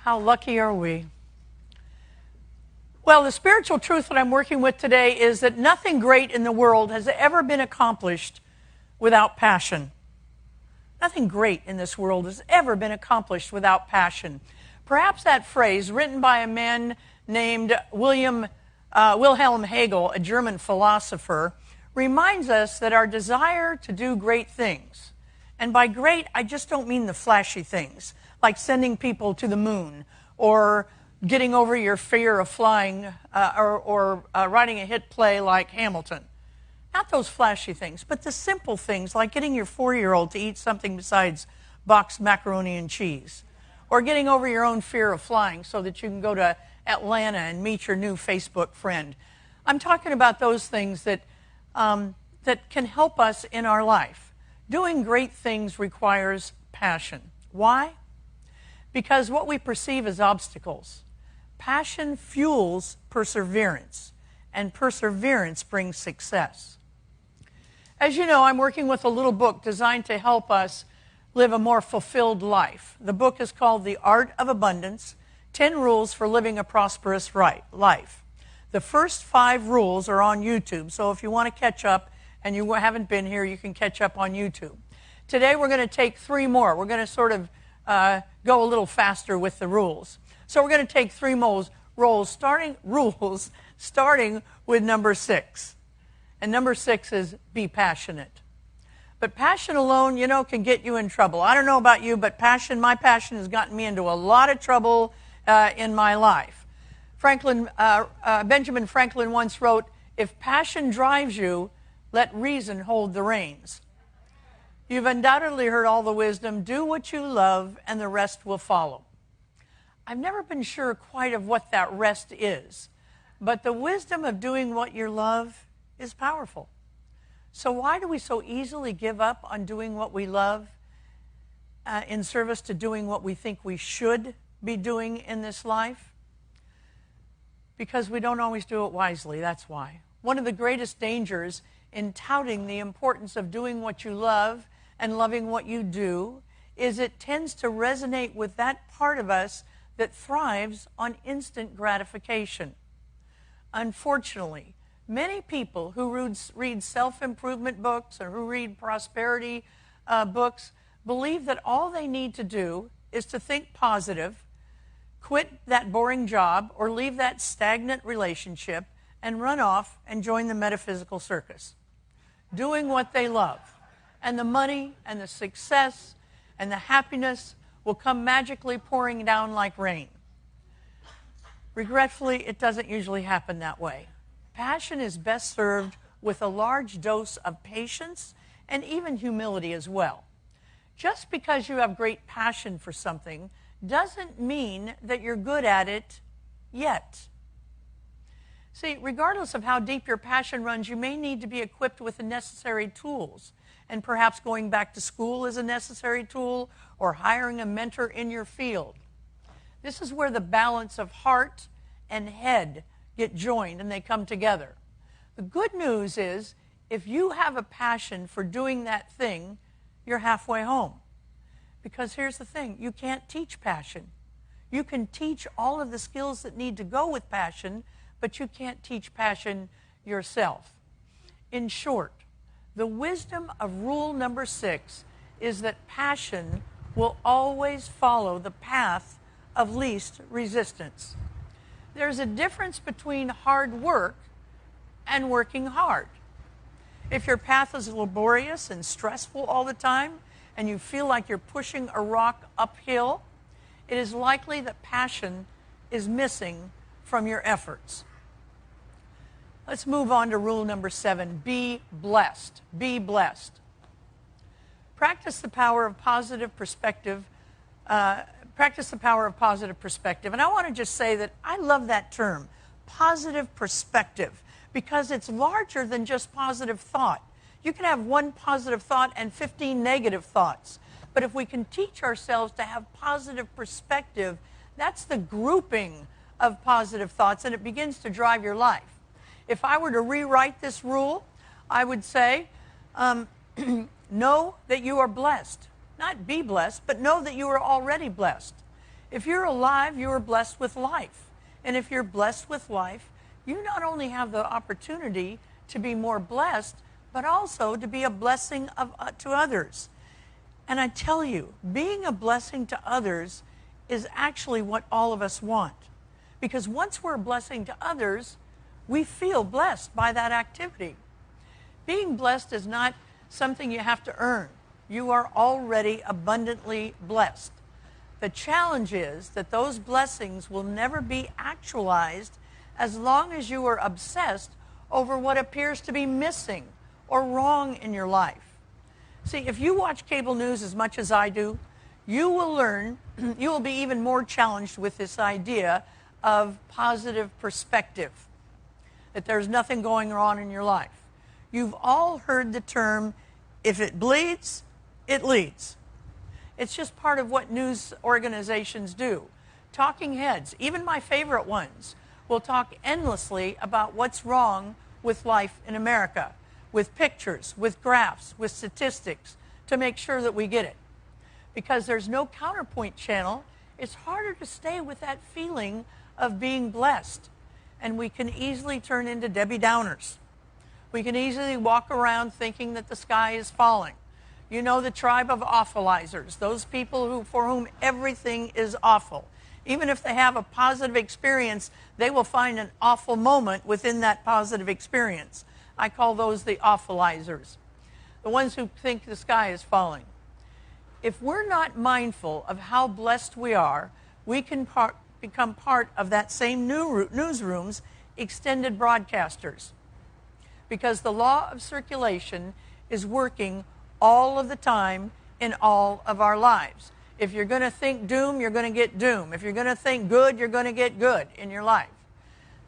How lucky are we? Well, the spiritual truth that I'm working with today is that nothing great in the world has ever been accomplished without passion. Nothing great in this world has ever been accomplished without passion. Perhaps that phrase, written by a man named Wilhelm Hegel, a German philosopher, reminds us that our desire to do great things, and by great, I just don't mean the flashy things, like sending people to the moon, or getting over your fear of flying, or writing a hit play like Hamilton. Not those flashy things, but the simple things, like getting your 4-year-old to eat something besides boxed macaroni and cheese, or getting over your own fear of flying so that you can go to Atlanta and meet your new Facebook friend. I'm talking about those things that can help us in our life. Doing great things requires passion. Why? Because what we perceive as obstacles. Passion fuels perseverance, and perseverance brings success. As you know, I'm working with a little book designed to help us live a more fulfilled life. The book is called The Art of Abundance, 10 Rules for Living a Prosperous Life. The first 5 rules are on YouTube, so if you want to catch up and you haven't been here, you can catch up on YouTube. Today we're going to take 3 more. We're going to sort of go a little faster with the rules. So we're going to take 3 rules, starting with number 6. And number 6 is be passionate. But passion alone, can get you in trouble. I don't know about you, but my passion has gotten me into a lot of trouble in my life. Benjamin Franklin once wrote, "If passion drives you, let reason hold the reins." You've undoubtedly heard all the wisdom, do what you love and the rest will follow. I've never been sure quite of what that rest is, but the wisdom of doing what you love is powerful. So why do we so easily give up on doing what we love in service to doing what we think we should be doing in this life? Because we don't always do it wisely, that's why. One of the greatest dangers in touting the importance of doing what you love and loving what you do is it tends to resonate with that part of us that thrives on instant gratification. Unfortunately, many people who read self-improvement books or who read prosperity books believe that all they need to do is to think positive, quit that boring job, or leave that stagnant relationship and run off and join the metaphysical circus, doing what they love. And the money and the success and the happiness will come magically pouring down like rain. Regretfully, it doesn't usually happen that way. Passion is best served with a large dose of patience and even humility as well. Just because you have great passion for something doesn't mean that you're good at it yet. See, regardless of how deep your passion runs, you may need to be equipped with the necessary tools. And perhaps going back to school is a necessary tool, or hiring a mentor in your field. This is where the balance of heart and head get joined and they come together. The good news is, if you have a passion for doing that thing, you're halfway home. Because here's the thing, you can't teach passion. You can teach all of the skills that need to go with passion, but you can't teach passion yourself. In short, the wisdom of rule number 6 is that passion will always follow the path of least resistance. There's a difference between hard work and working hard. If your path is laborious and stressful all the time, and you feel like you're pushing a rock uphill, it is likely that passion is missing from your efforts. Let's move on to rule number 7, be blessed. Be blessed. Practice the power of positive perspective. Practice the power of positive perspective. And I want to just say that I love that term, positive perspective, because it's larger than just positive thought. You can have one positive thought and 15 negative thoughts. But if we can teach ourselves to have positive perspective, that's the grouping of positive thoughts, and it begins to drive your life. If I were to rewrite this rule, I would say, know that you are blessed. Not be blessed, but know that you are already blessed. If you're alive, you are blessed with life. And if you're blessed with life, you not only have the opportunity to be more blessed, but also to be a blessing to others. And I tell you, being a blessing to others is actually what all of us want. Because once we're a blessing to others, we feel blessed by that activity. Being blessed is not something you have to earn. You are already abundantly blessed. The challenge is that those blessings will never be actualized as long as you are obsessed over what appears to be missing or wrong in your life. See, if you watch cable news as much as I do, you will learn, you will be even more challenged with this idea of positive perspective, that there's nothing going on in your life. You've all heard the term, if it bleeds, it leads. It's just part of what news organizations do. Talking heads, even my favorite ones, will talk endlessly about what's wrong with life in America, with pictures, with graphs, with statistics, to make sure that we get it. Because there's no counterpoint channel, it's harder to stay with that feeling of being blessed. And we can easily turn into Debbie Downers. We can easily walk around thinking that the sky is falling. You know, the tribe of awfulizers, those people for whom everything is awful. Even if they have a positive experience, they will find an awful moment within that positive experience. I call those the awfulizers, the ones who think the sky is falling. If we're not mindful of how blessed we are, we can become part of that same newsroom's extended broadcasters. Because the law of circulation is working all of the time in all of our lives. If you're going to think doom, you're going to get doom. If you're going to think good, you're going to get good in your life.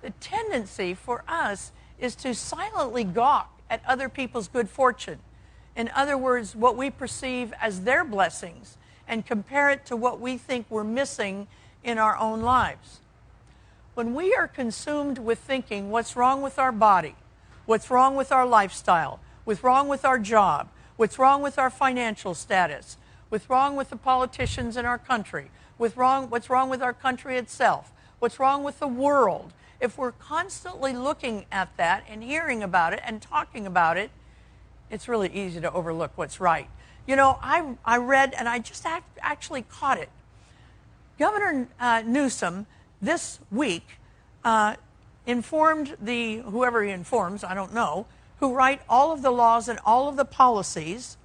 The tendency for us is to silently gawk at other people's good fortune. In other words, what we perceive as their blessings, and compare it to what we think we're missing in our own lives. When we are consumed with thinking what's wrong with our body, what's wrong with our lifestyle, what's wrong with our job, what's wrong with our financial status, what's wrong with the politicians in our country, what's wrong with our country itself, what's wrong with the world, if we're constantly looking at that and hearing about it and talking about it, it's really easy to overlook what's right. You know, I read, and I just actually caught it. Governor Newsom this week informed whoever he informs, I don't know, who write all of the laws and all of the policies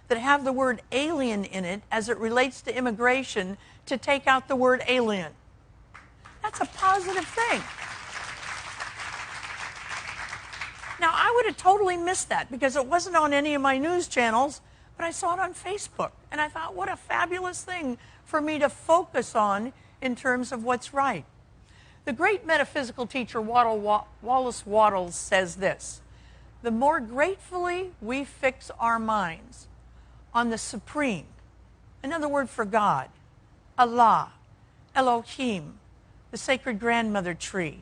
that have the word alien in it as it relates to immigration, to take out the word alien. That's a positive thing. Now, I would have totally missed that because it wasn't on any of my news channels, but I saw it on Facebook. And I thought, what a fabulous thing for me to focus on in terms of what's right. The great metaphysical teacher Wallace Wattles says this: the more gratefully we fix our minds on the Supreme, another word for God, Allah, Elohim, the sacred grandmother tree,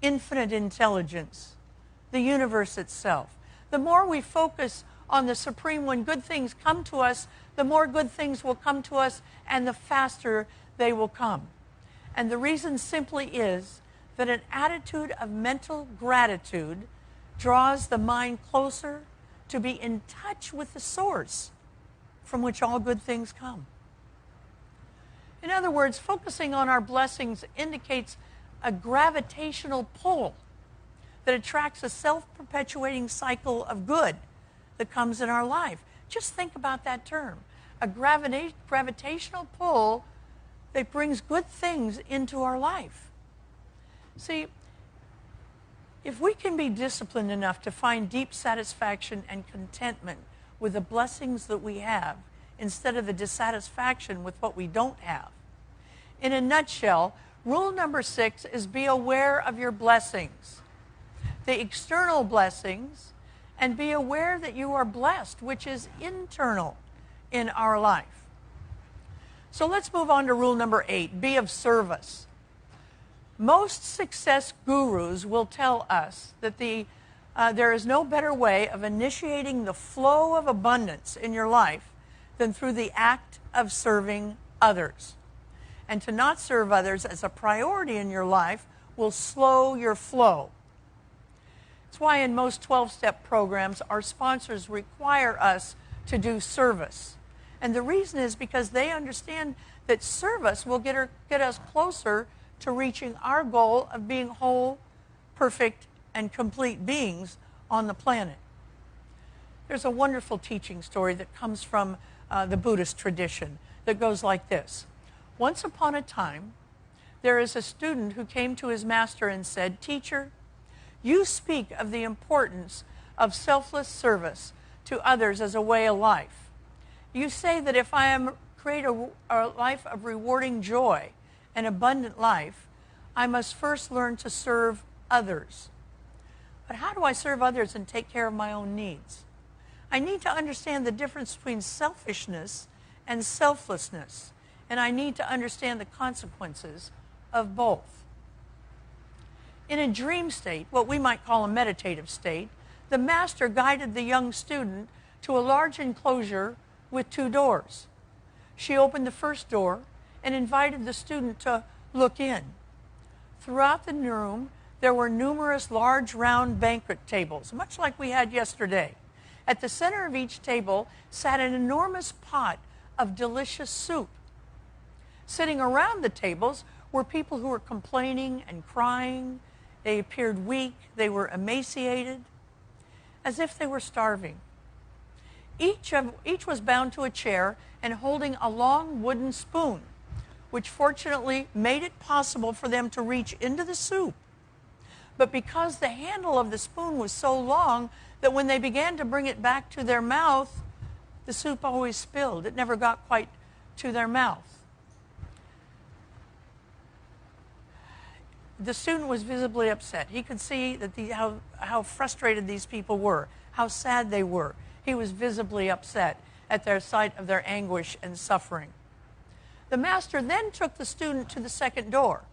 infinite intelligence, the universe itself. The more we focus on the Supreme, when good things come to us, the more good things will come to us, and the faster they will come. And the reason simply is that an attitude of mental gratitude draws the mind closer to be in touch with the source from which all good things come. In other words, focusing on our blessings indicates a gravitational pull that attracts a self-perpetuating cycle of good that comes in our life. Just think about that term. A gravitational pull that brings good things into our life. See, if we can be disciplined enough to find deep satisfaction and contentment with the blessings that we have, instead of the dissatisfaction with what we don't have. In a nutshell, rule number 6 is be aware of your blessings, the external blessings, and be aware that you are blessed, which is internal in our life. So let's move on to rule number 8, be of service. Most success gurus will tell us that there is no better way of initiating the flow of abundance in your life than through the act of serving others. And to not serve others as a priority in your life will slow your flow. That's why in most 12-step programs, our sponsors require us to do service. And the reason is because they understand that service will get us closer to reaching our goal of being whole, perfect, and complete beings on the planet. There's a wonderful teaching story that comes from the Buddhist tradition that goes like this. Once upon a time, there is a student who came to his master and said, "Teacher, you speak of the importance of selfless service to others as a way of life. You say that if I am create a life of rewarding joy, an abundant life, I must first learn to serve others. But how do I serve others and take care of my own needs? I need to understand the difference between selfishness and selflessness, and I need to understand the consequences of both." In a dream state, what we might call a meditative state, the master guided the young student to a large enclosure with 2 doors. She opened the first door and invited the student to look in. Throughout the room, there were numerous large round banquet tables, much like we had yesterday. At the center of each table sat an enormous pot of delicious soup. Sitting around the tables were people who were complaining and crying. They appeared weak. They were emaciated, as if they were starving. Each was bound to a chair and holding a long wooden spoon, which fortunately made it possible for them to reach into the soup. But because the handle of the spoon was so long that when they began to bring it back to their mouth, the soup always spilled. It never got quite to their mouth. The student was visibly upset. He could see that how frustrated these people were, how sad they were. He was visibly upset at their sight of their anguish and suffering. The master then took the student to the second door.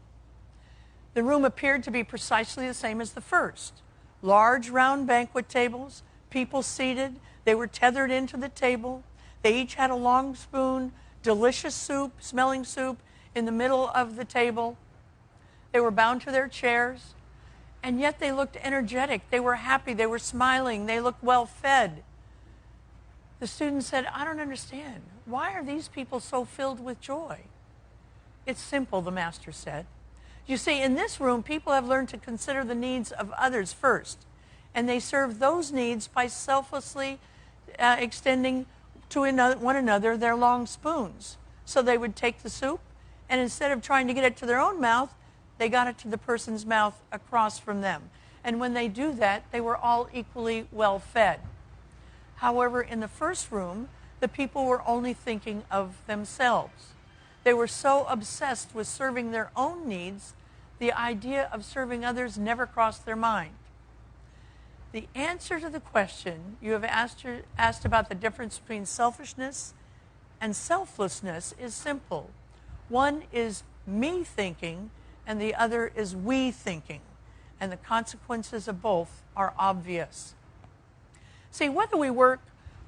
The room appeared to be precisely the same as the first. Large round banquet tables, people seated. They were tethered into the table. They each had a long spoon, delicious soup, smelling soup, in the middle of the table. They were bound to their chairs, and yet they looked energetic. They were happy. They were smiling. They looked well fed. The student said, "I don't understand. Why are these people so filled with joy?" "It's simple," the master said. "You see, in this room, people have learned to consider the needs of others first, and they serve those needs by selflessly extending to one another their long spoons. So they would take the soup, and instead of trying to get it to their own mouth, they got it to the person's mouth across from them. And when they do that, they were all equally well fed. However, in the first room, the people were only thinking of themselves. They were so obsessed with serving their own needs, the idea of serving others never crossed their mind." The answer to the question you have asked about the difference between selfishness and selflessness is simple. One is me thinking, and the other is we thinking, and the consequences of both are obvious. See, whether we're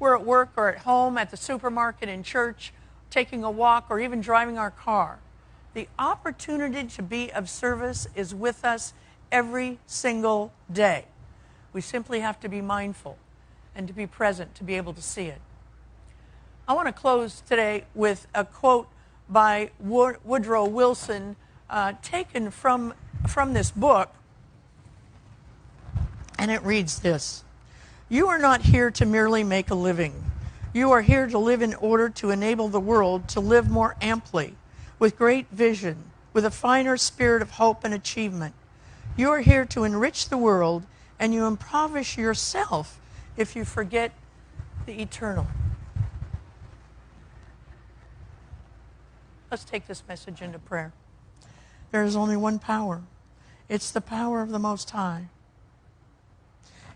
at work or at home, at the supermarket, in church, taking a walk, or even driving our car, the opportunity to be of service is with us every single day. We simply have to be mindful and to be present to be able to see it. I want to close today with a quote by Woodrow Wilson, taken from this book, and it reads this: "You are not here to merely make a living. You are here to live in order to enable the world to live more amply, with great vision, with a finer spirit of hope and achievement. You are here to enrich the world, and you impoverish yourself if you forget the eternal." Let's take this message into prayer. There is only one power. It's the power of the Most High.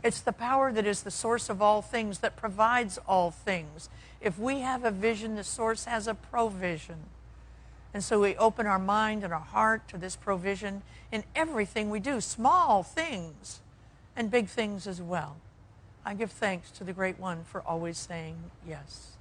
It's the power that is the source of all things, that provides all things. If we have a vision, the source has a provision. And so we open our mind and our heart to this provision in everything we do, small things and big things as well. I give thanks to the Great One for always saying yes.